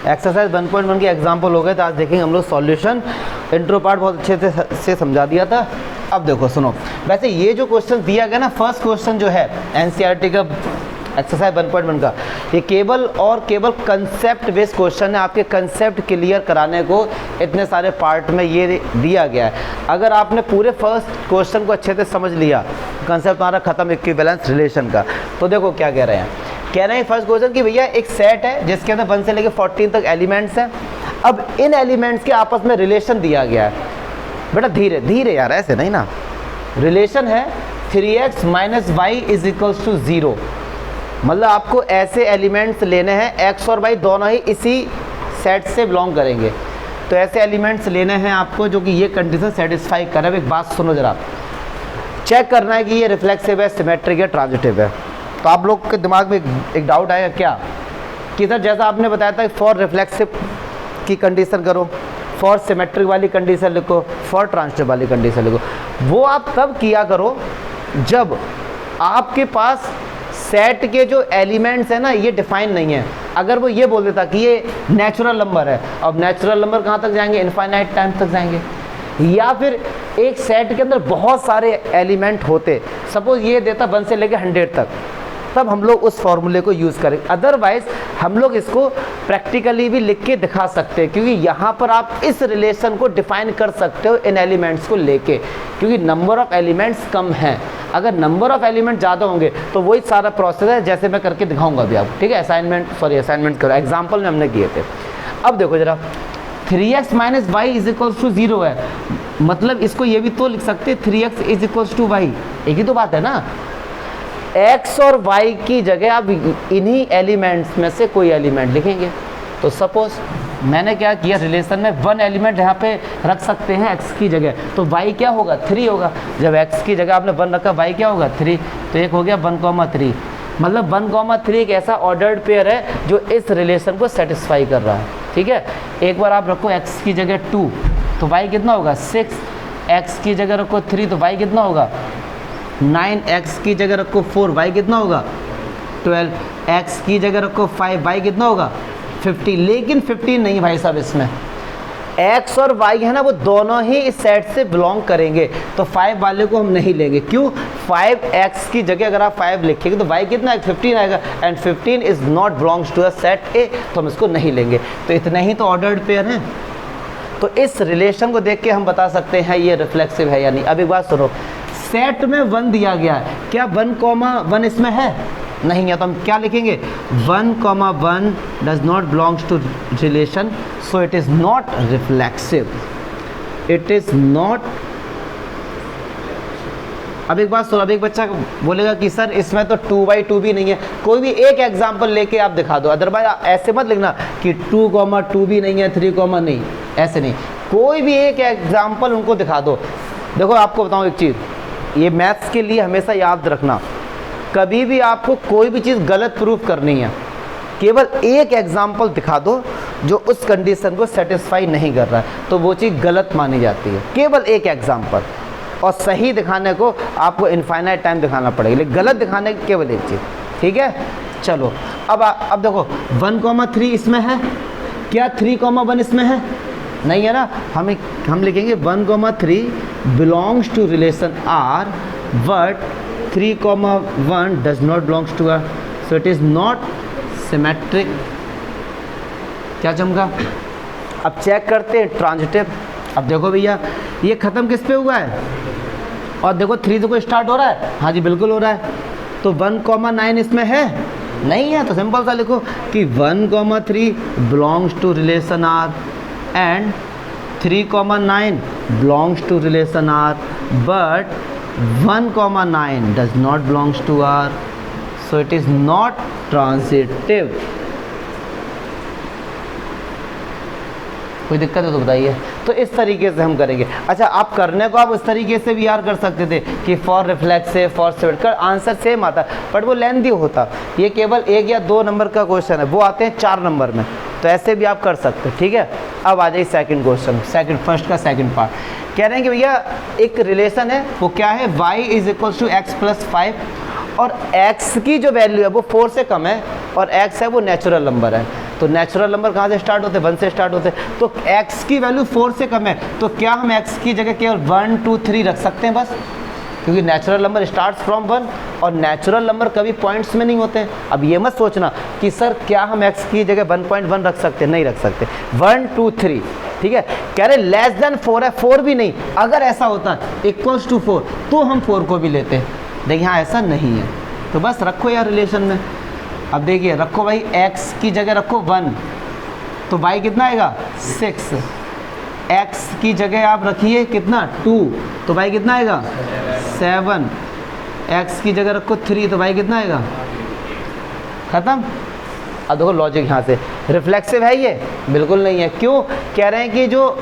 Exercise 1.1 के example हो गए, तो आज देखेंगे हम लोग सॉल्यूशन। इंट्रो पार्ट बहुत अच्छे से समझा दिया था। अब देखो सुनो, वैसे ये जो क्वेश्चन दिया गया ना, फर्स्ट क्वेश्चन जो है एनसीईआरटी का एक्सरसाइज 1.1 का, ये केवल और केवल कंसेप्ट बेस्ड क्वेश्चन है। आपके कंसेप्ट क्लियर कराने को इतने सारे पार्ट में ये दिया गया है। अगर आपने पूरे फर्स्ट क्वेश्चन को अच्छे से समझ लिया, कंसेप्ट हमारा खत्म इक्विवेलेंस रिलेशन का। तो देखो क्या कह रहे हैं, कह रहे हैं फर्स्ट क्वेश्चन कि भैया एक सेट है जिसके अंदर 1 से लेकर 14 तक एलिमेंट्स हैं। अब इन एलिमेंट्स के आपस में रिलेशन दिया गया है। बेटा धीरे धीरे यार, ऐसे नहीं ना। रिलेशन है 3x minus Y is equals to 0। मतलब आपको ऐसे एलिमेंट्स लेने हैं, x और y दोनों ही इसी सेट से बिलोंग करेंगे। तो ऐसे एलिमेंट्स लेने हैं आपको जो कि ये कंडीशन सेटिस्फाई कर रहे हैं। एक बात सुनो जरा, चेक करना है कि ये रिफ्लेक्सिव है, सिमेट्रिक है, ट्रांजिटिव है। तो आप लोग के दिमाग में एक डाउट आएगा क्या कि सर जैसा आपने बताया था फॉर रिफ्लेक्सिव की कंडीशन करो, फॉर सिमेट्रिक वाली कंडीशन लिखो, फॉर ट्रांजिटिव वाली कंडीशन लिखो। वो आप तब किया करो जब आपके पास सेट के जो एलिमेंट्स है ना ये डिफाइन नहीं है। अगर वो ये बोल देता कि ये नेचुरल नंबर है, अब नेचुरल नंबर कहाँ तक जाएंगे, इनफाइनाइट टाइम तक जाएंगे। या फिर एक सेट के अंदर बहुत सारे एलिमेंट होते, सपोज ये देता 1 से लेकर 100 तक, तब हम लोग उस फॉर्मूले को यूज़ करें। अदरवाइज हम लोग इसको प्रैक्टिकली भी लिख के दिखा सकते हैं, क्योंकि यहाँ पर आप इस रिलेशन को डिफाइन कर सकते हो इन एलिमेंट्स को लेके, क्योंकि नंबर ऑफ एलिमेंट्स कम हैं। अगर नंबर ऑफ एलिमेंट ज़्यादा होंगे तो वही सारा प्रोसेस है जैसे मैं करके दिखाऊंगा अभी आपको, ठीक है। असाइनमेंट करो, एग्जाम्पल में हमने किए थे। अब देखो जरा, 3x minus Y is equals to 0 है, मतलब इसको ये भी तो लिख सकते 3x is equals to Y. एक ही तो बात है ना। x और y की जगह आप इन्हीं एलिमेंट्स में से कोई एलिमेंट लिखेंगे। तो सपोज मैंने क्या किया, रिलेशन में 1 एलिमेंट यहाँ पे रख सकते हैं x की जगह, तो y क्या होगा, 3 होगा। जब x की जगह आपने 1 रखा, y क्या होगा, 3। तो एक हो गया 1,3। मतलब 1,3 एक ऐसा ऑर्डर्ड पेयर है जो इस रिलेशन को सेटिस्फाई कर रहा है, ठीक है। एक बार आप रखो x की जगह 2, तो y कितना होगा 6। x की जगह रखो 3, तो y कितना होगा 9। x की जगह रखो 4, y कितना होगा 12। x की जगह रखो 5, y कितना होगा 50। लेकिन 50 नहीं भाई साहब, इसमें x और y है ना वो दोनों ही इस सेट से बिलोंग करेंगे, तो 5 वाले को हम नहीं लेंगे। क्यों, 5x की जगह अगर आप 5 लिखेंगे तो y कितना है 15 आएगा, and 15 is not belongs to the set A, तो हम इसको नहीं लेंगे। तो इतने ही तो ऑर्डर्ड पेयर हैं। तो इस रिलेशन को देख के हम बता सकते हैं ये रिफ्लेक्सिव है या नहीं। अब एक बात सुनो, सेट में 1 दिया गया है, क्या 1,1 इसमें है, नहीं है, तो हम क्या लिखेंगे 1,1 does not belongs to relation, so it is not reflexive, it is not. अब एक बात सुनो, अब एक बच्चा बोलेगा कि सर इसमें तो 2/2 भी नहीं है। कोई भी एक एग्जांपल लेके आप दिखा दो, अदरवाइज ऐसे मत लिखना कि 2,2 भी नहीं है, 3, नहीं, ऐसे नहीं। कोई भी एक एग्जांपल उनको दिखा दो। देखो आपको बताऊं एक चीज़, ये मैथ्स के लिए हमेशा याद रखना, कभी भी आपको कोई भी चीज़ गलत प्रूफ करनी है, केवल एक एग्जाम्पल दिखा दो जो उस कंडीशन को सेटिस्फाई नहीं कर रहा है, तो वो चीज़ गलत मानी जाती है। केवल एक एग्जाम्पल, और सही दिखाने को आपको इनफाइनाइट टाइम दिखाना पड़ेगा, लेकिन गलत दिखाने की केवल एक चीज़, ठीक है। चलो अब देखो 1,3 इसमें है क्या, 3,1 इसमें है, नहीं है ना। हम लिखेंगे 1,3 belongs to relation R, but 3,1 does not belongs to R, so it is not symmetric. क्या चमका। अब चेक करते हैं ट्रांजिटिव। अब देखो भैया ये ख़त्म किस पे हुआ है, और देखो 3 से कोई स्टार्ट हो रहा है, हाँ जी बिल्कुल हो रहा है। तो 1,9 इसमें है, नहीं है, तो सिंपल सा लिखो कि 1,3 belongs to relation R and 3,9 belongs to relation R, but 1,9 does not belongs to R, so it is not transitive। कोई दिक्कत है तो बताइए। तो इस तरीके से हम करेंगे। अच्छा, आप करने को आप उस तरीके से भी यार कर सकते थे कि फॉर रिफ्लेक्सिव, फॉर सिमेट्रिक, कर आंसर सेम आता, बट वो लेंथी होता। ये केवल 1 या 2 नंबर का क्वेश्चन है, वो आते हैं 4 नंबर में, तो ऐसे भी आप कर सकते हैं, ठीक है। अब आ जाइए सेकंड क्वेश्चन, फर्स्ट का सेकंड पार्ट। कह रहे हैं कि भैया एक रिलेशन है, वो क्या है, y is equals to x plus 5, और x की जो वैल्यू है वो 4 से कम है, और x है वो नेचुरल नंबर है। तो नेचुरल नंबर कहाँ से स्टार्ट होते हैं? 1 से स्टार्ट होते हैं। तो x की वैल्यू 4 से कम है, तो क्या हम x की जगह केवल 1 2 3 रख सकते हैं बस? क्योंकि नेचुरल नंबर स्टार्ट्स फ्रॉम 1 और नेचुरल नंबर कभी पॉइंट्स में नहीं होते हैं। अब ये मत सोचना कि सर क्या हम x की जगह 1.1 रख सकते हैं, नहीं रख सकते। 1 2 3, ठीक है। कह रहे लेस देन 4 है, 4 भी नहीं। अगर ऐसा होता इक्वल्स टू 4 तो हम 4 को भी लेते, देखिए यहाँ ऐसा नहीं है, तो बस रखो यार रिलेशन में। अब देखिए रखो भाई, x की जगह रखो 1, तो y कितना आएगा? 6। x की जगह आप रखिए कितना? 2, तो y कितना आएगा? 7। x की जगह रखो 3, तो y कितना आएगा? खत्म। अब देखो लॉजिक यहाँ से, रिफ्लेक्सिव है ये? बिल्कुल नहीं है। क्यों? कह रहे हैं कि जो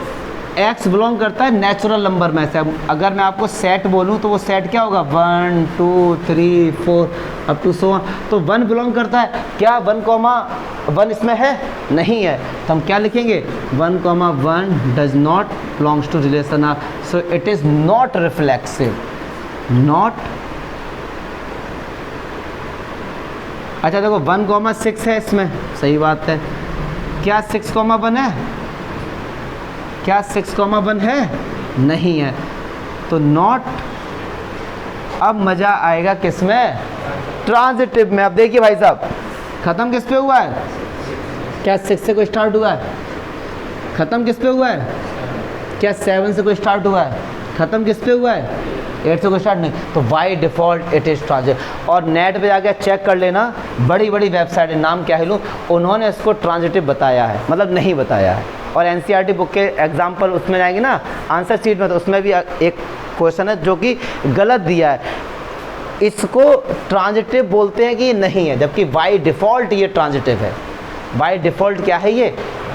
x बिलोंग करता है नेचुरल नंबर में से। अगर मैं आपको सेट बोलूँ तो वो सेट क्या होगा? 1 2 3 4 अप टू सो ऑन। तो 1 बिलोंग करता है क्या? 1, इसमें है? नहीं है, तो हम क्या लिखेंगे? 1, 1 does not belongs to relation R, so it is not reflexive. Not. अच्छा देखो 1, 6 है इसमें, सही बात है। क्या 6, 1 है? क्या 6, 1 है? नहीं है, तो नॉट। अब मज़ा आएगा किस में? ट्रांजिटिव में। अब देखिए भाई साहब, ख़त्म किस पे हुआ है? क्या 6 से कोई स्टार्ट हुआ है? ख़त्म किस पे हुआ है? क्या 7 से कोई स्टार्ट हुआ है? ख़त्म किस पे हुआ है? 8 से कोई स्टार्ट नहीं, तो by default it is transitive. और नेट पे जाके चेक कर लेना, बड़ी बड़ी वेबसाइट है, नाम क्या है लूँ, उन्होंने इसको ट्रांजिटिव बताया है, मतलब नहीं बताया है। और एनसीईआरटी बुक के एग्जाम्पल उसमें जाएंगे ना आंसर शीट में, तो उसमें भी एक क्वेश्चन है जो कि गलत दिया है। इसको ट्रांजिटिव बोलते हैं कि नहीं है, जबकि बाई डिफ़ॉल्ट ये ट्रांजिटिव है। बाई डिफ़ॉल्ट क्या है ये?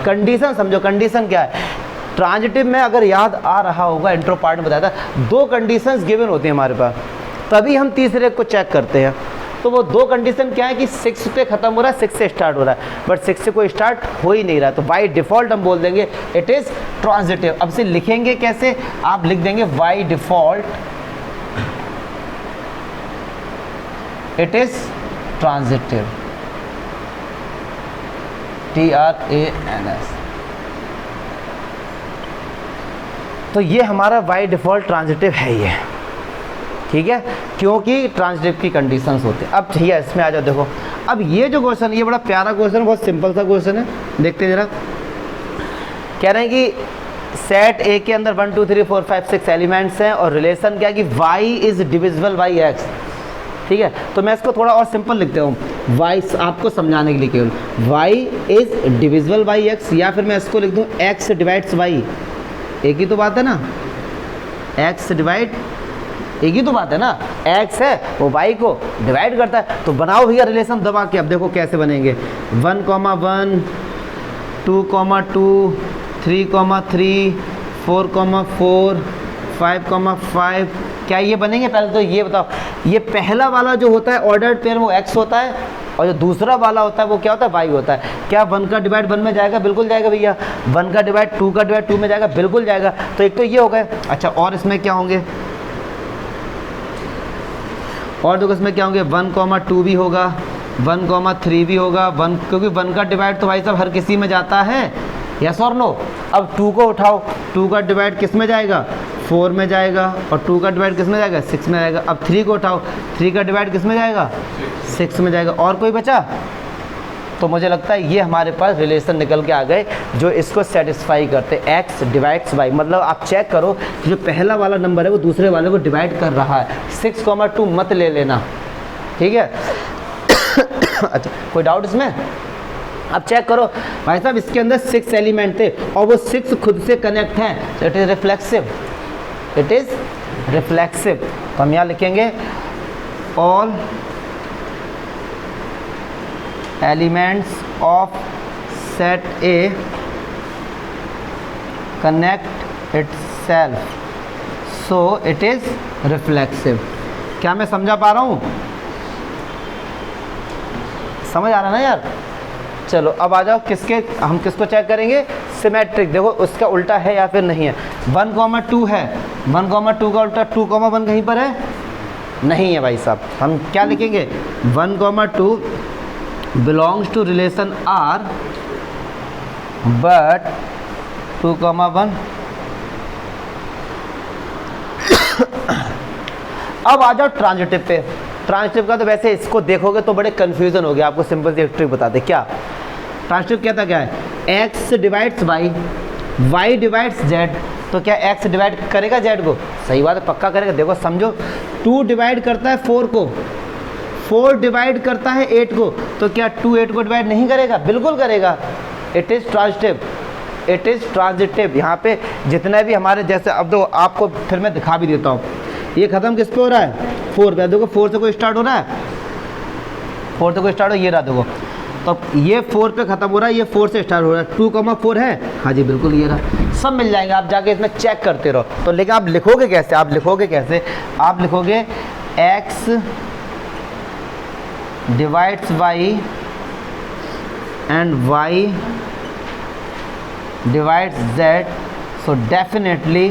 कंडीशन समझो, कंडीशन क्या है? ट्रांजिटिव में अगर याद आ रहा होगा, इंट्रो पार्ट में बताया था, 2 कंडीशंस गिवन होती हैं हमारे पास, तभी हम तीसरे को चेक करते हैं। तो वो 2 कंडीशन क्या है कि 6 पे ख़त्म हो रहा है, 6 से स्टार्ट हो रहा है, बट 6 से कोई स्टार्ट हो ही नहीं रहा है, तो बाई डिफ़ॉल्ट हम बोल देंगे इट इज़ ट्रांजिटिव। अब से लिखेंगे कैसे? आप लिख देंगे by default it is transitive, TRANS। तो ये हमारा बाई डिफ़ॉल्ट ट्रांजिटिव है ये, ठीक है, क्योंकि ट्रांजिटिव की कंडीशंस होते हैं। अब ठीक है, इसमें आ जाओ। देखो अब ये जो क्वेश्चन, ये बड़ा प्यारा क्वेश्चन, बहुत सिंपल सा क्वेश्चन है, देखते हैं जरा। कह रहे हैं कि सेट ए के अंदर 1 2 3 4 5 6 एलिमेंट्स हैं और रिलेशन क्या है कि y is divisible by x, ठीक है। तो मैं इसको थोड़ा और सिंपल लिखते हूँ, y आपको समझाने के लिए केवल, y is divisible by x, या फिर मैं इसको लिख दूँ x डिवाइड्स y। एक ही तो बात है ना, x डिवाइड, एक ही तो बात है ना, x है वो y को डिवाइड करता है। तो बनाओ भैया रिलेशन दबा के। अब देखो कैसे बनेंगे, 1, 1 2, 2 3, 3 4, 4 5, 5। क्या ये बनेंगे? पहले तो ये बताओ, ये पहला वाला जो होता है ऑर्डर्ड पेयर वो x होता है, और जो दूसरा वाला होता है वो क्या होता है? y होता है। क्या 1 का डिवाइड 1 में जाएगा? बिल्कुल जाएगा भैया। 1 का डिवाइड 2 का डिवाइड 2 में जाएगा? बिल्कुल जाएगा। तो एक तो ये हो गए। अच्छा, और इसमें क्या होंगे? और देखो इसमें क्या होंगे, 1, 2 भी होगा, 1, 3 भी होगा, 1, क्योंकि 1 का डिवाइड तो भाई साहब हर किसी में जाता है, यस और नो। अब 2 को उठाओ, 2 का डिवाइड किस में जाएगा? 4 में जाएगा, और 2 का डिवाइड किस में जाएगा? 6 में जाएगा। अब 3 को उठाओ, 3 का डिवाइड किस में जाएगा? 6 में जाएगा। और कोई बचा? तो मुझे लगता है ये हमारे पास रिलेशन निकल के आ गए जो इसको सेटिस्फाई करते हैं, x डिवाइड्स y। मतलब आप चेक करो कि जो पहला वाला नंबर है वो दूसरे वाले को डिवाइड कर रहा है। 6, 2 मत ले लेना, ठीक है। अच्छा, कोई डाउट इसमें? अब चेक करो भाई साहब, इसके अंदर 6 एलिमेंट थे और वो 6 खुद से कनेक्ट हैं, तो it is reflexive, it is reflexive. तो हम यहाँ लिखेंगे all elements of set A connect itself, so it is reflexive। क्या मैं समझा पा रहा हूँ? समझ आ रहा ना यार? चलो अब आ जाओ, हम किसको चेक करेंगे? सिमेट्रिक। देखो उसका उल्टा है या फिर नहीं है। 1, 2 है, 1, 2 का उल्टा 2, 1 कहीं पर है? नहीं है भाई साहब। हम क्या लिखेंगे? 1, 2 belongs to relation R but 2,1। अब आ जाओ ट्रांजिटिव पे। ट्रांजिटिव का तो वैसे इसको देखोगे तो बड़े कंफ्यूजन हो गया, आपको सिंपल सी एक ट्रिक बताते क्या। ट्रांजिटिव कहता क्या है, x divides y divides z। तो क्या x डिवाइड करेगा z को? सही बात है, पक्का करेगा। देखो समझो, 2 डिवाइड करता है 4 को, 4 डिवाइड करता है 8 को, तो क्या 2 8 को डिवाइड नहीं करेगा? बिल्कुल करेगा। It is transitive, it is transitive. यहाँ पे जितने भी हमारे जैसे, अब दो आपको फिर मैं दिखा भी देता हूँ, ये खत्म किस पे हो रहा है? 4 पे। देखो 4 से कोई स्टार्ट हो रहा है, 4 से कोई स्टार्ट हो, ये रहा देखो, तो ये 4 पे खत्म हो रहा है, ये 4 से स्टार्ट हो रहा है। 2,4 है, हाँ जी बिल्कुल ये रहा। सब मिल जाएंगे, आप जाके इसमें चेक करते रहो। तो लेकिन आप लिखोगे कैसे? आप लिखोगे कैसे? आप लिखोगे x divides y and y divides z। So definitely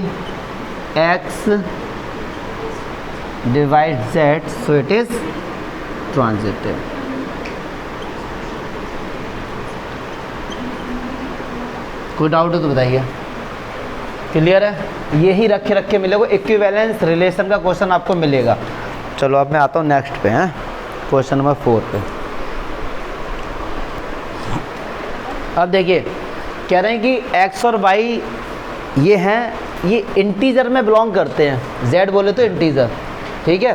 x divides z, so it is transitive. कोई डाउट है तो बताइए। क्लियर है? यही रखे रखे मिलेगा, इक्विवेलेंस रिलेशन का क्वेश्चन आपको मिलेगा। चलो अब मैं आता हूँ नेक्स्ट पे, हैं क्वेश्चन नंबर 4 पे। अब देखिए कह रहे हैं कि x और y ये हैं, ये इंटीजर में बिलोंग करते हैं। z बोले तो इंटीजर, ठीक है।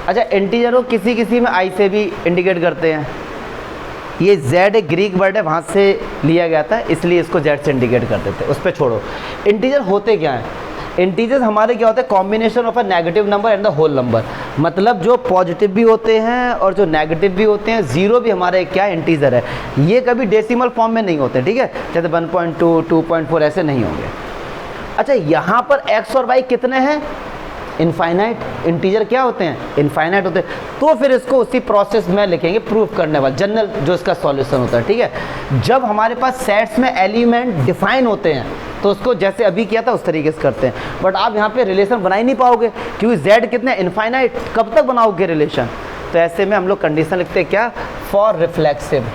अच्छा, इंटीजर को किसी किसी में i से भी इंडिकेट करते हैं। ये z एक ग्रीक वर्ड है, वहाँ से लिया गया था, इसलिए इसको z से इंडिकेट कर देते हैं। उस पर छोड़ो। इंटीजर होते क्या हैं? इंटीजर्स हमारे क्या होते हैं? Combination of a negative number and the whole number. मतलब जो पॉजिटिव भी होते हैं और जो नेगेटिव भी होते हैं। जीरो भी हमारे क्या इंटीजर है, ये कभी डेसिमल फॉर्म में नहीं होते, ठीक है। जैसे 1.2, 2.4 ऐसे नहीं होंगे। अच्छा, यहाँ पर x और y कितने हैं? इनफाइनाइट। इंटीजर क्या होते हैं? इनफाइनाइट होते हैं। तो फिर इसको उसी प्रोसेस में लिखेंगे, प्रूफ करने वाला जनरल जो इसका सॉल्यूशन होता है, ठीक है। जब हमारे पास सेट्स में एलिमेंट डिफाइन होते हैं तो उसको जैसे अभी किया था उस तरीके से करते हैं। बट आप यहाँ पे रिलेशन बना ही नहीं पाओगे, क्योंकि z कितने इनफाइनाइट, कब तक बनाओगे रिलेशन? तो ऐसे में हम लोग कंडीशन लिखते हैं क्या? For reflexive.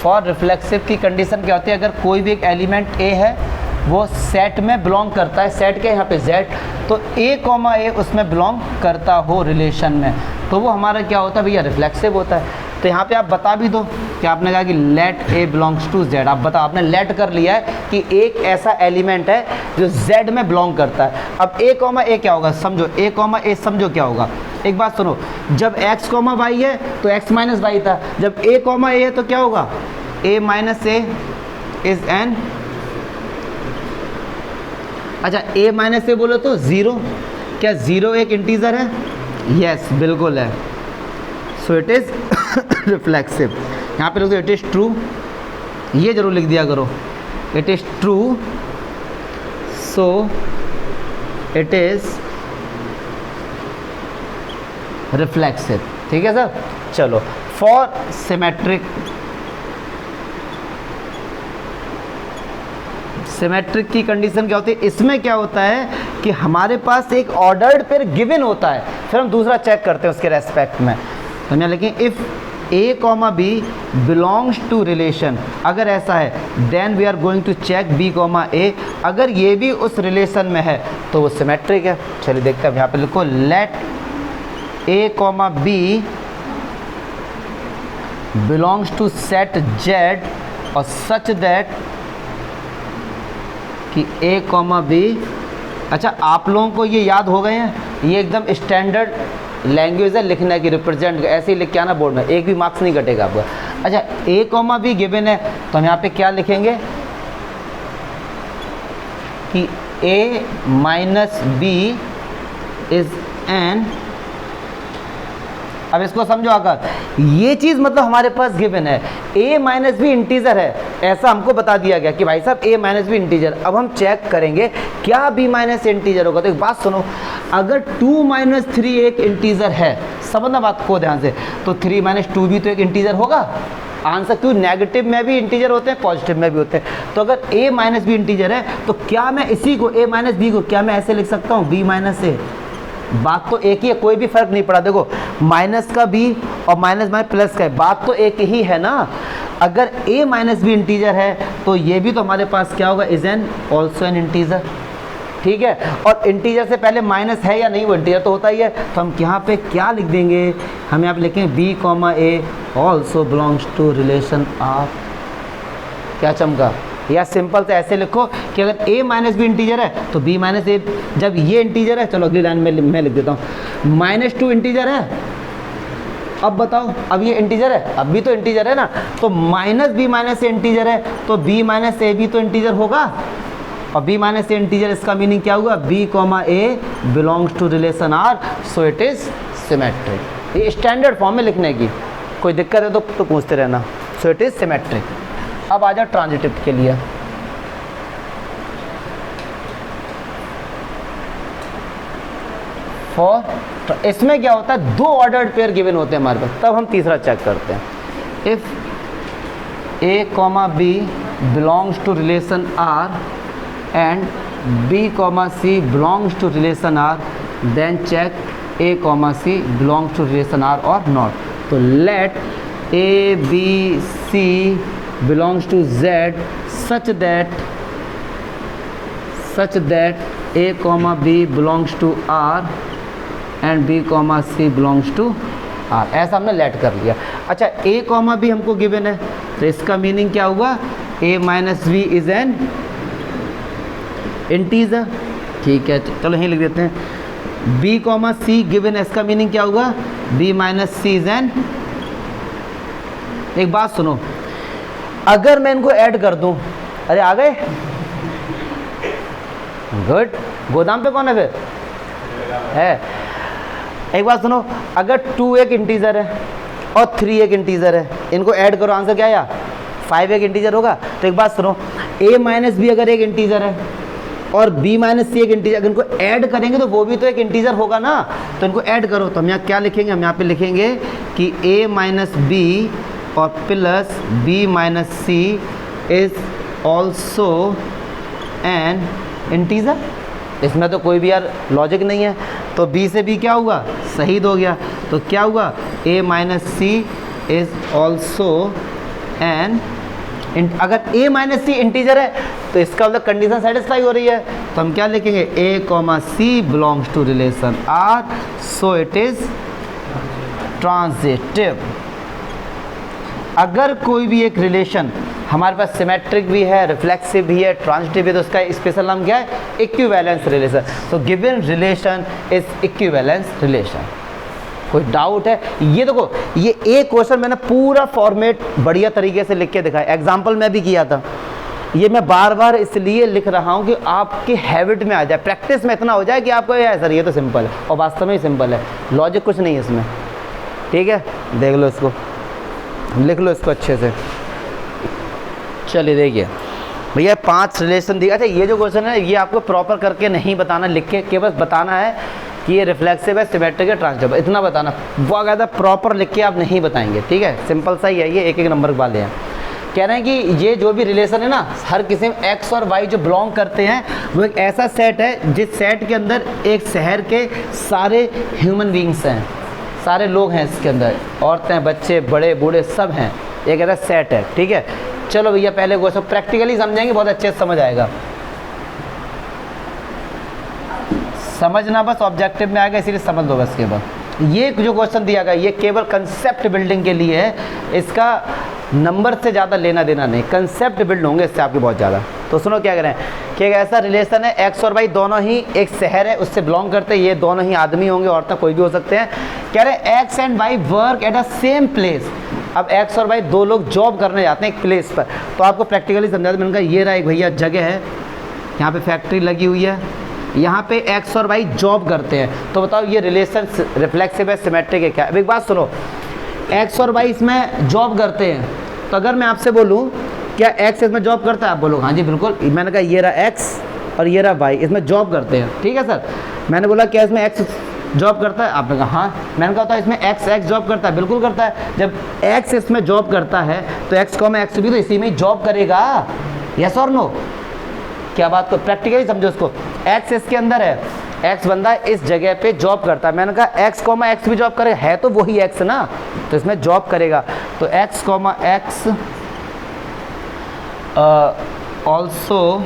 फॉर रिफ्लेक्सिव की कंडीशन क्या होती है? अगर कोई भी एक एलिमेंट a है वो सेट में बिलोंग करता है, सेट के यहाँ पे z, तो a, उसमें बिलोंग करता हो रिलेशन में, तो वो हमारा क्या होता है भैया? रिफ्लेक्सिव होता है। तो यहाँ पे आप बता भी दो कि आपने कहा कि let a belongs to z। आप बताओ, आपने लेट कर लिया है कि एक ऐसा एलिमेंट है जो z में बिलोंग करता है। अब a, क्या होगा? समझो a, समझो क्या होगा। एक बात सुनो, जब x, y है तो x माइनस y था। जब a, है तो क्या होगा? a minus a is an. अच्छा, a माइनस a बोलो तो 0। क्या 0 एक इंटीजर है? यस, बिल्कुल है। सो इट इज रिफ्लेक्सिव। यहाँ पे लिख दो इट इज ट्रू, ये जरूर लिख दिया करो, it is true, so it is reflexive. ठीक है सर। चलो, फॉर सिमेट्रिक, सिमेट्रिक की कंडीशन क्या होती है? इसमें क्या होता है कि हमारे पास एक ऑर्डर्ड पेयर गिवन होता है, फिर हम दूसरा चेक करते हैं उसके रेस्पेक्ट में। तो यहाँ लिखें if a, b belongs to relation, अगर ऐसा है then we are going to check b, a। अगर ये भी उस रिलेशन में है तो वो सिमेट्रिक है। चलिए देखते हैं, यहाँ पे लिखो let a, b belongs to set z और सच दैट कि a, b। अच्छा, आप लोगों को ये याद हो गए हैं, ये एकदम स्टैंडर्ड लैंग्वेज है लिखने की, रिप्रेजेंट ऐसे ही लिख के आना बोर्ड में, एक भी मार्क्स नहीं कटेगा आपका। अच्छा, a, b गिवन है तो हम यहाँ पे क्या लिखेंगे कि a minus b is an. अब इसको समझो, अगर ये चीज़ मतलब हमारे पास गिवन है a माइनस बी इंटीजर है, ऐसा हमको बता दिया गया कि भाई साहब a माइनस बी इंटीजर। अब हम चेक करेंगे क्या b माइनस इंटीजर होगा। तो एक बात सुनो, अगर 2 माइनस 3 एक इंटीजर है, समझना बात को ध्यान से, तो 3 माइनस 2 भी तो एक इंटीजर होगा। आंसर क्यों? नेगेटिव में भी इंटीजर होते हैं, पॉजिटिव में भी होते हैं। तो अगर a माइनस बी इंटीजर है तो क्या मैं इसी को a माइनस बी को क्या मैं ऐसे लिख सकता हूँ b माइनस ए? बात तो एक ही है, कोई भी फर्क नहीं पड़ा। देखो माइनस का भी और माइनस माइनस प्लस का है, बात तो एक ही है ना। अगर a माइनस बी इंटीजर है तो ये भी तो हमारे पास क्या होगा, is an also an integer, ठीक है। और इंटीजर से पहले माइनस है या नहीं, वो इंटीजर तो होता ही है। तो हम यहाँ पे क्या लिख देंगे, हम यहाँ पे लिखेंगे B comma A also belongs to relation R. क्या चमका, या सिंपल से ऐसे लिखो कि अगर a माइनस बी इंटीजर है तो b माइनस ए, जब ये इंटीजर है, चलो अगली लाइन में मैं लिख देता हूँ, -2 इंटीजर है। अब बताओ, अब ये इंटीजर है, अब भी तो इंटीजर है ना, तो minus B minus A integer है तो b माइनस ए भी तो इंटीजर होगा, और b माइनस ए इंटीजर, इसका मीनिंग क्या होगा, b comma A belongs to relation R, so it is symmetric. ये स्टैंडर्ड फॉर्म में लिखने की, कोई दिक्कत है तो पूछते रहना। So it is symmetric. अब आ जाओ ट्रांजिटिव के लिए। फॉर इसमें क्या होता है, 2 ऑर्डर्ड पेयर गिवन होते हैं हमारे पास, तब हम तीसरा चेक करते हैं। If a comma B belongs to relation R and b comma C belongs to relation R, then check a comma C belongs to relation R और नॉट। तो let a b c belongs to z such that a comma b belongs to r and b comma c belongs to r, ऐसा हमने late कर लिया। अच्छा a comma b हमको given है, तो इसका मीनिंग क्या हुआ, a minus B is an integer, ठीक है। चलो यहीं लिख देते हैं, b कॉमा c गिवन है, इसका मीनिंग क्या होगा, b minus C is an. एक बात सुनो, अगर मैं इनको ऐड कर दूं, अरे आ गए, गुड, गोदाम पे कौन है फिर है। एक बात सुनो, अगर 2 एक इंटीजर है और 3 एक इंटीजर है, इनको ऐड करो, आंसर क्या आया, 5 एक इंटीजर होगा। तो एक बात सुनो, a माइनस बी अगर एक इंटीजर है और b माइनस सी एक इंटीजर, अगर इनको ऐड करेंगे तो वो भी तो एक इंटीजर होगा ना, तो इनको ऐड करो। तो हम यहाँ क्या लिखेंगे, हम यहाँ पे लिखेंगे कि a माइनस बी और plus b minus C is also an integer. इसमें तो कोई भी यार लॉजिक नहीं है, तो b से b क्या हुआ, शहीद हो गया। तो क्या हुआ, a minus C is also an, अगर a माइनस सी इंटीजर है तो इसका मतलब कंडीशन सेटिस्फाई हो रही है। तो हम क्या लिखेंगे, a comma C belongs to relation r, so it is transitive. अगर कोई भी एक रिलेशन हमारे पास सिमेट्रिक भी है, रिफ्लेक्सिव भी है, ट्रांजिटिव भी है, तो उसका स्पेशल नाम क्या है, इक्विवेलेंस रिलेशन। तो given relation is equivalence relation. कोई डाउट है, ये देखो, ये एक क्वेश्चन मैंने पूरा फॉर्मेट बढ़िया तरीके से लिख के दिखाया, एग्जाम्पल में भी किया था। ये मैं बार बार इसलिए लिख रहा हूँ कि आपकी हैबिट में आ जाए, प्रैक्टिस में इतना हो जाए कि आपको ये सर ये तो सिंपल है, और वास्तव में ही सिंपल है, लॉजिक कुछ नहीं है इसमें, ठीक है। देख लो इसको, लिख लो इसको अच्छे से। चलिए देखिए भैया 5 रिलेशन दिया। अच्छा ये जो क्वेश्चन है ये आपको प्रॉपर करके नहीं बताना, लिख के केवल बताना है कि ये रिफ्लेक्सिव है, सिमेट्रिक है, ट्रांजिटिव है, इतना बताना। वो अगर प्रॉपर लिख के आप नहीं बताएंगे, ठीक है, सिंपल सा ही है ये, एक एक नंबर वाले हैं। कह रहे हैं कि ये जो भी रिलेशन है ना, हर किसी में एक्स और वाई जो बिलोंग करते हैं, वो एक ऐसा सेट है जिस सेट के अंदर एक शहर के सारे ह्यूमन बींग्स हैं, सारे लोग हैं इसके अंदर, औरतें, बच्चे, बड़े बूढ़े सब हैं, एक ऐसा सेट है, ठीक है। चलो भैया पहले वो सब प्रैक्टिकली समझेंगे, बहुत अच्छे से समझ आएगा, समझना बस ऑब्जेक्टिव में आएगा, इसीलिए समझ लो बस। के बाद ये जो क्वेश्चन दिया गया ये केवल कंसेप्ट बिल्डिंग के लिए है, इसका नंबर से ज़्यादा लेना देना नहीं, कंसेप्ट बिल्ड होंगे इससे आपके बहुत ज़्यादा। तो सुनो क्या करें कि एक ऐसा रिलेशन है, एक्स और वाई दोनों ही एक शहर है उससे बिलोंग करते हैं, ये दोनों ही आदमी होंगे, औरतें कोई भी हो सकते हैं। कह रहे हैं X and Y work at a same place. अब एक्स और वाई 2 लोग जॉब करने जाते हैं एक प्लेस पर, तो आपको प्रैक्टिकली समझा दो। मैंने कहा ये रहा एक भैया जगह है, यहाँ पे फैक्ट्री लगी हुई है, यहाँ पे एक्स और वाई जॉब करते हैं, तो बताओ ये रिलेशन रिफ्लेक्सिव है, सिमेट्रिक है क्या। अब एक बात सुनो, एक्स और वाई इसमें जॉब करते हैं, तो अगर मैं आपसे बोलूँ क्या एक्स इसमें जॉब करता है, आप बोलोगे हाँ जी बिल्कुल। मैंने कहा ये रहा एक्स और ये रहा वाई, इसमें जॉब करते हैं, ठीक है सर। मैंने बोला क्या इसमें एक्स जॉब करता है, आपने कहा हाँ। मैंने कहा था इसमें एक्स जॉब करता है, बिल्कुल करता है। जब एक्स इसमें जॉब करता है तो एक्स को मैं एक्स भी तो इसी में जॉब करेगा, यस और नो। क्या बात को प्रैक्टिकली समझो, उसको एक्स इसके अंदर है एक्स बंदा इस जगह पे जॉब करता है, मैंने कहा एक्स कॉमा एक्स भी जॉब करेगा, है तो वही एक्स ना, तो इसमें जॉब करेगा, तो एक्स कॉमा एक्स ऑल्सो,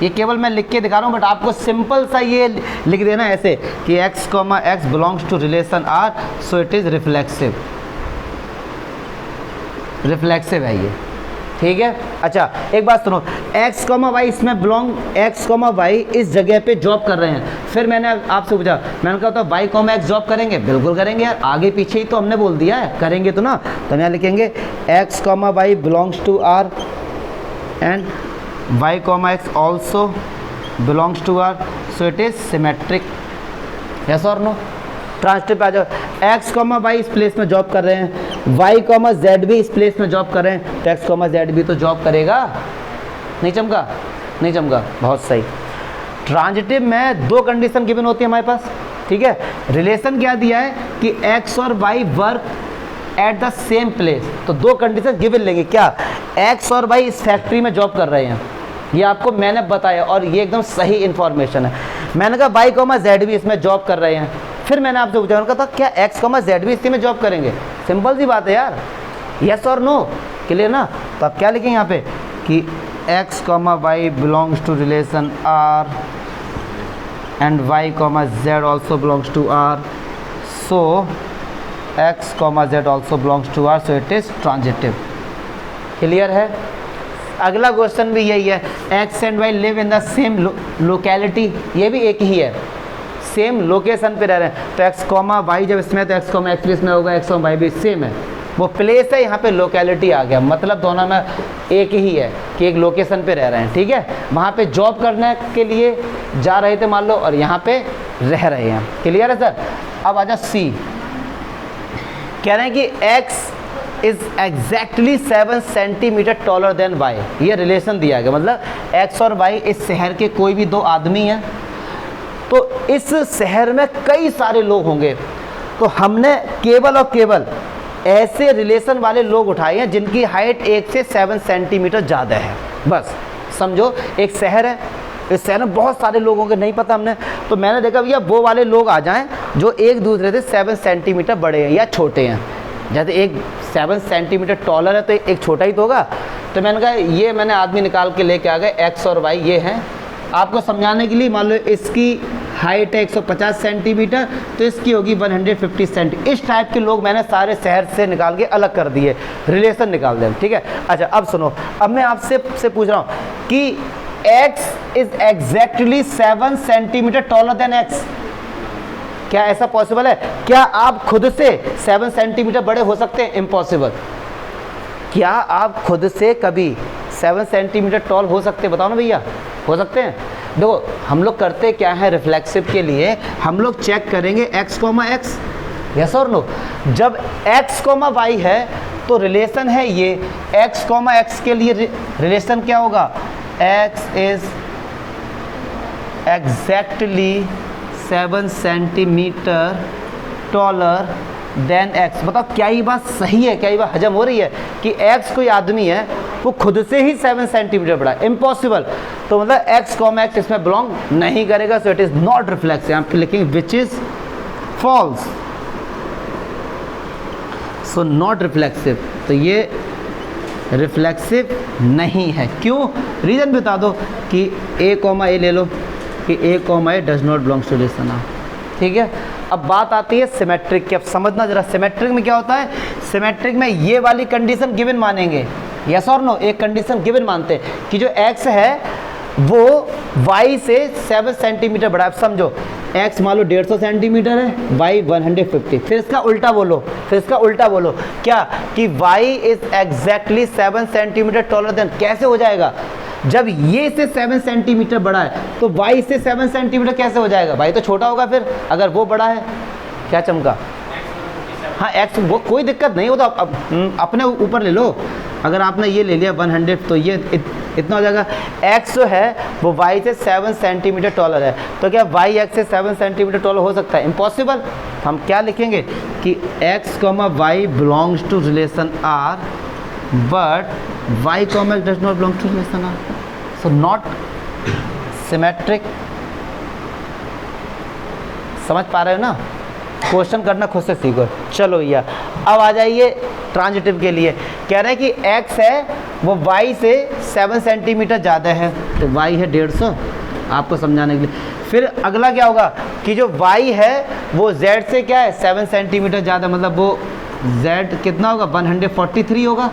ये केवल मैं लिख के दिखा रहा हूँ, बट आपको सिंपल सा ये लिख देना ऐसे कि X comma X belongs to relation R, so it is reflexive, reflexive है ये, ठीक है। अच्छा एक बात सुनो, x कॉमा वाई इसमें बिलोंग, x कॉमा वाई इस जगह पे जॉब कर रहे हैं, फिर मैंने आपसे पूछा, मैंने कहा तो y कॉमा x जॉब करेंगे, बिल्कुल करेंगे यार, आगे पीछे ही तो हमने बोल दिया है करेंगे तो ना, तो हम यहाँ लिखेंगे x comma Y belongs to r and y comma x also belongs to r, so it is symmetric, yes और नो। ट्रांसटिव पे आ जाओ, x कॉमा वाई इस प्लेस में जॉब कर रहे हैं, y कॉमा जेड भी इस प्लेस में जॉब कर रहे हैं, तो x कॉमा जेड भी तो जॉब करेगा, नहीं चमका, नहीं चमका, बहुत सही। ट्रांजिटिव में दो कंडीशन गिवन होती है हमारे पास, ठीक है। रिलेशन क्या दिया है कि x और y work at the same place, तो दो कंडीशन गिवन लेंगे, क्या x और y इस फैक्ट्री में जॉब कर रहे हैं, ये आपको मैंने बताया और ये एकदम सही इन्फॉर्मेशन है। मैंने कहा y कॉमा जेड भी इसमें जॉब कर रहे हैं, फिर मैंने आपसे पूछा, उनका था क्या x कॉमा जेड भी इसी में जॉब करेंगे, सिंपल सी बात है यार, यस और नो, क्लियर ना। तो आप क्या लिखेंगे यहाँ पे कि x comma Y belongs to relation r and y comma Z also belongs to r, so x comma Z also belongs to r, so it is transitive, clear है। अगला क्वेश्चन भी यही है, x and y live in the same locality, ये भी एक ही है, same location पे रह रहे हैं, तो x कॉमा वाई जब इसमें, तो x कॉमा एक्स भी इसमें होगा, x कॉमा वाई भी सेम है, वो प्लेस है, यहाँ पे लोकेलिटी आ गया, मतलब दोनों में एक ही है कि एक लोकेशन पे रह रहे हैं, ठीक है। वहाँ पे जॉब करने के लिए जा रहे थे मान लो, और यहाँ पे रह रहे हैं, क्लियर है सर। अब आ जाओ सी, कह रहे हैं कि x is exactly 7 centimetre taller than y, ये रिलेशन दिया गया, मतलब x और y इस शहर के कोई भी दो आदमी हैं, तो इस शहर में कई सारे लोग होंगे, तो हमने केवल और केवल ऐसे रिलेशन वाले लोग उठाए हैं जिनकी हाइट 1 से 7 सेंटीमीटर ज़्यादा है, बस समझो एक शहर है, इस शहर में बहुत सारे लोगों के नहीं पता हमने, तो मैंने देखा भैया वो वाले लोग आ जाएं जो एक दूसरे से 7 सेंटीमीटर बड़े हैं या छोटे हैं, जैसे एक 7 सेंटीमीटर टॉलर है तो एक छोटा ही तो होगा, तो मैंने कहा ये मैंने आदमी निकाल के लेके आ गए, x और y ये हैं, आपको समझाने के लिए मान लो इसकी हाइट है 150 सेंटीमीटर, तो इसकी होगी 150 सेंटीमीटर, इस टाइप के लोग मैंने सारे शहर से निकाल के अलग कर दिए, रिलेशन निकाल दिया, ठीक है। अच्छा अब सुनो, अब मैं आपसे पूछ रहा हूँ कि x is exactly 7 centimetre taller than x, क्या ऐसा पॉसिबल है? क्या आप खुद से 7 सेंटीमीटर बड़े हो सकते हैं? इम्पॉसिबल। क्या आप खुद से कभी 7 सेंटीमीटर टॉल हो सकते हैं? बताओ ना भैया, हो सकते हैं? देखो हम लोग करते क्या है, रिफ्लेक्सिव के लिए हम लोग चेक करेंगे x कॉमा एक्स, यस और नो। जब x कॉमा वाई है तो रिलेशन है ये, x कॉमा एक्स के लिए रिलेशन क्या होगा, x is exactly 7 centimetre taller than x। बताओ क्या ये बात सही है, क्या ये बात हजम हो रही है कि x कोई आदमी है वो खुद से ही 7 सेंटीमीटर बड़ा है? इम्पॉसिबल। तो मतलब x कॉमा एक्स इसमें बिलोंग नहीं करेगा, so it is not reflexive. यहाँ पे लिखेंगे which is false, so not reflexive. तो ये रिफ्लेक्सिव नहीं है। क्यों? रीजन बता दो कि a कॉमा ए ले लो कि a comma A does not belongs to relation R, ठीक है। अब बात आती है सिमेट्रिक की। अब समझना जरा, सिमेट्रिक में क्या होता है। सिमेट्रिक में ये वाली कंडीशन गिवन मानेंगे, यस और नो। एक कंडीशन गिवन मानते हैं कि जो x है वो y से 7 सेंटीमीटर बड़ा है। अब समझो x मान लो 150 सेंटीमीटर है, y 150। फिर इसका उल्टा बोलो, फिर इसका उल्टा बोलो क्या कि y is exactly 7 centimetre taller than. कैसे हो जाएगा? जब ये से 7 सेंटीमीटर बड़ा है तो y से 7 सेंटीमीटर कैसे हो जाएगा? y तो छोटा होगा फिर, अगर वो बड़ा है। क्या चमका? हाँ x, वो कोई दिक्कत नहीं, वो तो अपने ऊपर ले लो। अगर आपने ये ले लिया 100 तो ये इतना हो जाएगा। x जो है वो y से 7 सेंटीमीटर टॉलर है, तो क्या y x से 7 सेंटीमीटर टॉलर हो सकता है? इम्पॉसिबल। हम क्या लिखेंगे कि x comma Y belongs to relation r but y comma does not belong to relation R, so not symmetric, समझ पा रहे हो ना, क्वेश्चन करना खुद से सीखो। चलो भैया अब आ जाइए ट्रांजिटिव के लिए। कह रहे हैं कि x है वो y से 7 सेंटीमीटर ज़्यादा है, तो y है 150, आपको समझाने के लिए। फिर अगला क्या होगा कि जो y है वो z से क्या है 7 सेंटीमीटर ज़्यादा, मतलब वो z कितना होगा 143 होगा।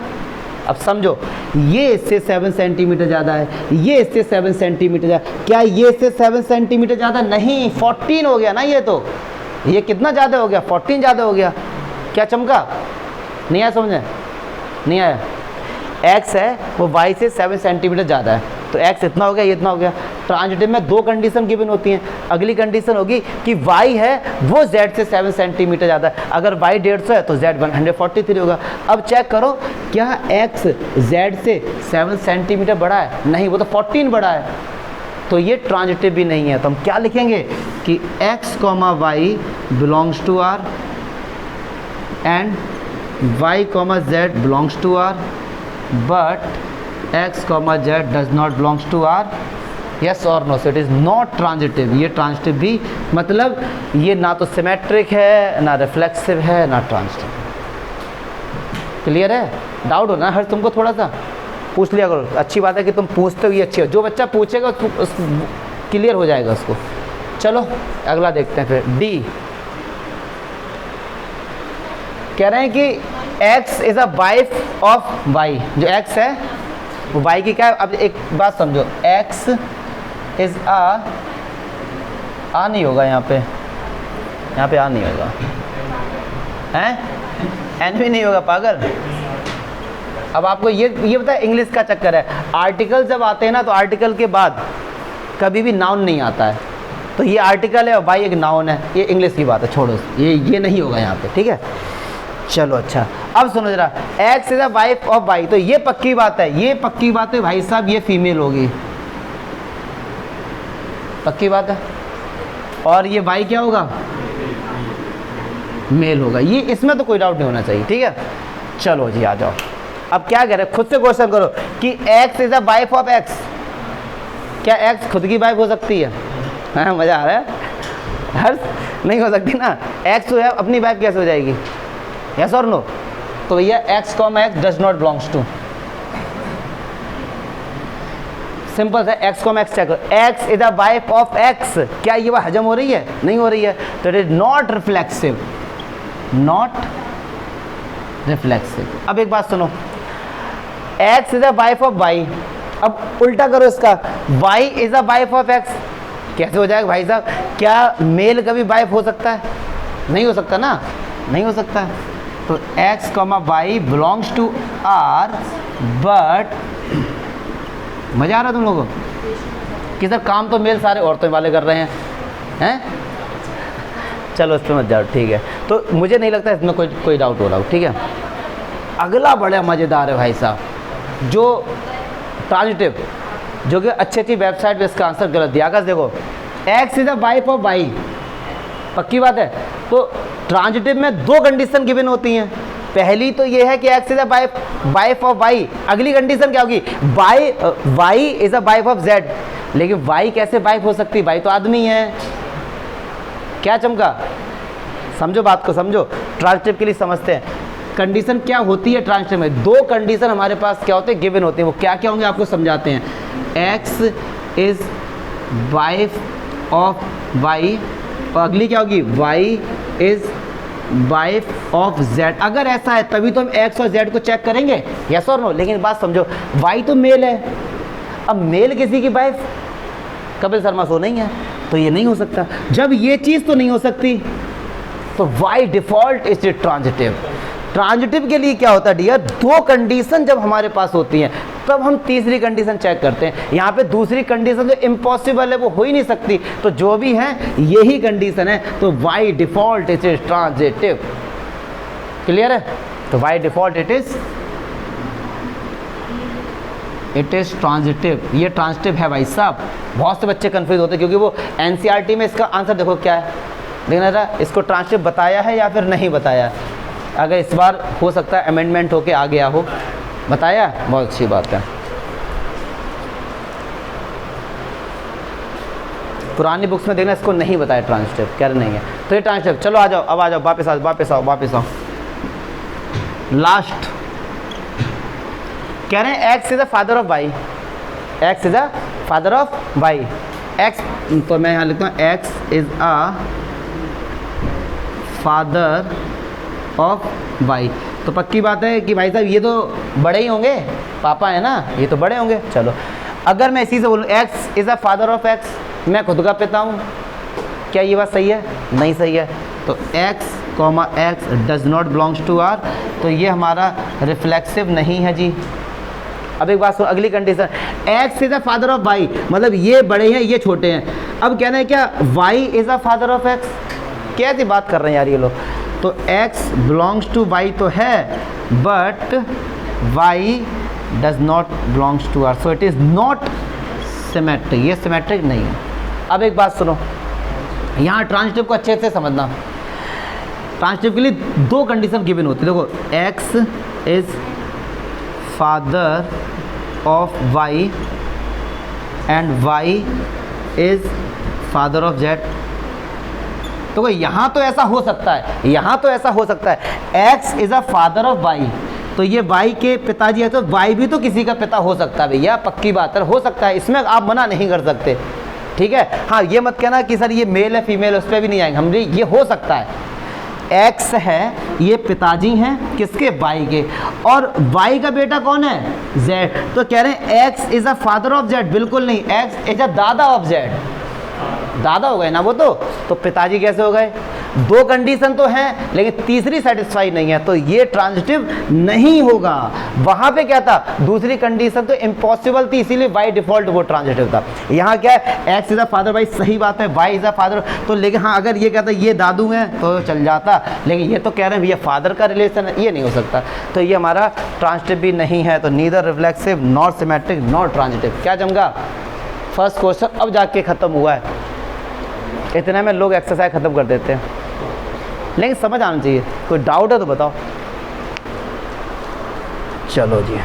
अब समझो ये इससे 7 सेंटीमीटर ज़्यादा है, ये इससे 7 सेंटीमीटर ज़्यादा, क्या ये इससे 7 सेंटीमीटर ज़्यादा? नहीं, 14 हो गया ना ये, तो ये कितना ज़्यादा हो गया 14 ज़्यादा हो गया। क्या चमका? नहीं आया समझ में? नहीं आया। x है वो y से 7 सेंटीमीटर ज़्यादा है, तो x इतना हो गया, ये इतना हो गया। ट्रांजिटिव में दो कंडीशन गिवन होती हैं। अगली कंडीशन होगी कि y है वो z से 7 सेंटीमीटर ज़्यादा है, अगर y 150 है तो z 143 होगा। अब चेक करो क्या x z से 7 सेंटीमीटर बड़ा है? नहीं, वो तो 14 बड़ा है, तो ये ट्रांजिटिव भी नहीं है। तो हम क्या लिखेंगे कि x, y belongs to r and y, z belongs to r but x, z does not belongs to r, yes or no? So it is not transitive। ये ट्रांजिटिव भी मतलब ये ना तो सिमेट्रिक है, ना रिफ्लेक्सिव है, ना ट्रांजिटिव। क्लियर है? डाउट हो ना हर तुमको, थोड़ा सा पूछ लिया करो। अच्छी बात है कि तुम पूछते हो, ये अच्छी हो। जो बच्चा पूछेगा क्लियर हो जाएगा उसको। चलो अगला देखते हैं फिर। डी कह रहे हैं कि x is a wife of y। जो x है वो y की क्या है? अब एक बात समझो, x इज़ आ नहीं होगा यहाँ पे आ नहीं होगा, हैं? एन भी नहीं होगा पागल। अब आपको ये पता है इंग्लिश का चक्कर है, आर्टिकल जब आते हैं ना तो आर्टिकल के बाद कभी भी नाउन नहीं आता है। तो ये आर्टिकल है और y एक नाउन है, ये इंग्लिश की बात है, छोड़ो ये नहीं होगा यहाँ पे, ठीक है। चलो अच्छा, अब सुनो जरा, x is a wife of y, तो ये पक्की बात है, ये पक्की बात है भाई साहब, ये फीमेल होगी, पक्की बात है। और ये y क्या होगा? मेल होगा। ये इसमें तो कोई डाउट नहीं होना चाहिए, ठीक है। चलो जी आ जाओ, अब क्या कह रहे हैं, खुद से क्वेश्चन करो कि x is a wife of x। क्या x खुद की वाइफ हो सकती है? हाँ, मजा आ रहा है? हर नहीं हो सकती ना। x जो है अपनी वाइफ कैसे हो जाएगी? यस और नो? तो भैया x, x does not belongs to, simple है। x, x चेक करो, x is a wife of x। क्या ये बात हजम हो रही है? नहीं हो रही है, तो it is not reflexive, not reflexive. अब एक बात सुनो, x is a wife of y। अब उल्टा करो इसका, y is a wife of x। कैसे हो जाएगा भाई साहब? क्या मेल कभी वाइफ हो सकता है? नहीं हो सकता ना, नहीं हो सकता। तो x, y belongs to r, but मजा आ रहा है तुम लोगों को कि सर काम तो मेल सारे औरतों वाले कर रहे हैं? चलो इस पर मत जाओ, ठीक है। तो मुझे नहीं लगता इसमें कोई डाउट हो रहा हो, ठीक है। अगला बड़ा मज़ेदार है भाई साहब, जो ट्रांजिटिव, जो कि अच्छी वेबसाइट पे इसका आंसर गलत दिया। अगर देखो x is a wife of y, पक्की बात है। तो ट्रांजिटिव में दो कंडीशन गिवन होती हैं। पहली तो ये है कि x is a wife of y। अगली कंडीशन क्या होगी? y is a wife of z। लेकिन y कैसे वाइफ हो सकती है? y तो आदमी है। क्या चमका? समझो बात को, समझो। ट्रांजिटिव के लिए समझते हैं कंडीशन क्या होती है ट्रांजिटिव में। दो कंडीशन हमारे पास क्या होते हैं, गिवन होते हैं। वो क्या क्या होंगे आपको समझाते हैं। x is wife of y, और अगली क्या होगी? y is wife of z। अगर ऐसा है तभी तो हम x और z को चेक करेंगे, यस और नो। लेकिन बात समझो, y तो मेल है, अब मेल किसी की वाइफ कपिल शर्मा सो नहीं है, तो ये नहीं हो सकता। जब ये चीज़ तो नहीं हो सकती, तो y default is transitive. Transitive के लिए क्या होता है डियर? दो कंडीशन जब हमारे पास होती हैं तब हम तीसरी कंडीशन चेक करते हैं। यहाँ पे दूसरी कंडीशन जो इम्पॉसिबल है वो हो ही नहीं सकती, तो जो भी है यही कंडीशन है, तो y default it is transitive. Clear है? तो y default it is transitive. ये ट्रांजिटिव है भाई साहब। बहुत से बच्चे कंफ्यूज होते हैं क्योंकि वो एनसीईआरटी में इसका आंसर देखो क्या है, देखना था इसको ट्रांजिटिव बताया है या फिर नहीं बताया। अगर इस बार हो सकता है अमेंडमेंट होके आ गया हो, बताया, बहुत अच्छी बात है। पुरानी बुक्स में देखना इसको नहीं बताया ट्रांजिटिव, कह रहे नहीं है तो ये ट्रांजिटिव। चलो आ जाओ, अब आ जाओ, वापस आओ वापस आओ वापस आओ। लास्ट कह रहे हैं x is a father of y, x is a father of y. X तो मैं यहाँ लिखता हूँ x is a father of y. तो पक्की बात है कि भाई साहब ये तो बड़े ही होंगे, पापा है ना, ये तो बड़े होंगे। चलो अगर मैं इसी से बोलूँ x is a father of x, मैं खुद का पिता हूँ, क्या ये बात सही है? नहीं सही है। तो x comma x does not belongs to r, तो ये हमारा रिफ्लेक्सिव नहीं है जी। अब एक बात सुनो, अगली condition, x is a father of y, मतलब ये बड़े हैं ये छोटे हैं। अब कहना है क्या y is a father of x? कैसी बात कर रहे हैं यार ये लोग। तो x बिलोंग्स टू y तो है, but y does not belongs to r, so it is not symmetric, ये सिमेट्रिक नहीं है। अब एक बात सुनो, यहाँ ट्रांजिटिव को अच्छे से समझना। ट्रांजिटिव के लिए दो कंडीशन गिवन होती है। देखो x is father of y and y is father of z। तो यहाँ तो ऐसा हो सकता है, यहाँ तो ऐसा हो सकता है x is a father of y, तो ये y के पिताजी है तो y भी तो किसी का पिता हो सकता है भैया, पक्की बात है, हो सकता है, इसमें आप मना नहीं कर सकते, ठीक है। हाँ ये मत कहना कि सर ये मेल है फीमेल, उस पर भी नहीं आएंगे हम, ये हो सकता है। x है, ये पिताजी हैं किसके? y के, और y का बेटा कौन है? z। तो कह रहे हैं x is a father of z, बिल्कुल नहीं, x इज अ दादा ऑफ z, दादा हो गए ना वो तो पिताजी कैसे हो गए? दो कंडीशन तो हैं लेकिन तीसरी सेटिस्फाई नहीं है, तो ये ट्रांजिटिव नहीं होगा। वहां पे क्या था? दूसरी कंडीशन तो इम्पॉसिबल थी, इसीलिए बाय डिफॉल्ट वो ट्रांजिटिव था। यहाँ क्या है? एक्स इज अ फादर, भाई सही बात है, वाई इज अ फादर, तो लेकिन हाँ अगर ये कहता ये दादू हैं तो चल जाता, लेकिन ये तो कह रहे हैं भैया फादर का रिलेशन है, ये नहीं हो सकता, तो ये हमारा ट्रांजिटिव भी नहीं है। तो neither reflexive nor symmetric nor transitive. क्या जमगा? फर्स्ट क्वेश्चन अब जाके ख़त्म हुआ है, इतने में लोग एक्सरसाइज ख़त्म कर देते हैं, लेकिन समझ आना चाहिए। कोई डाउट है तो बताओ। चलो जी।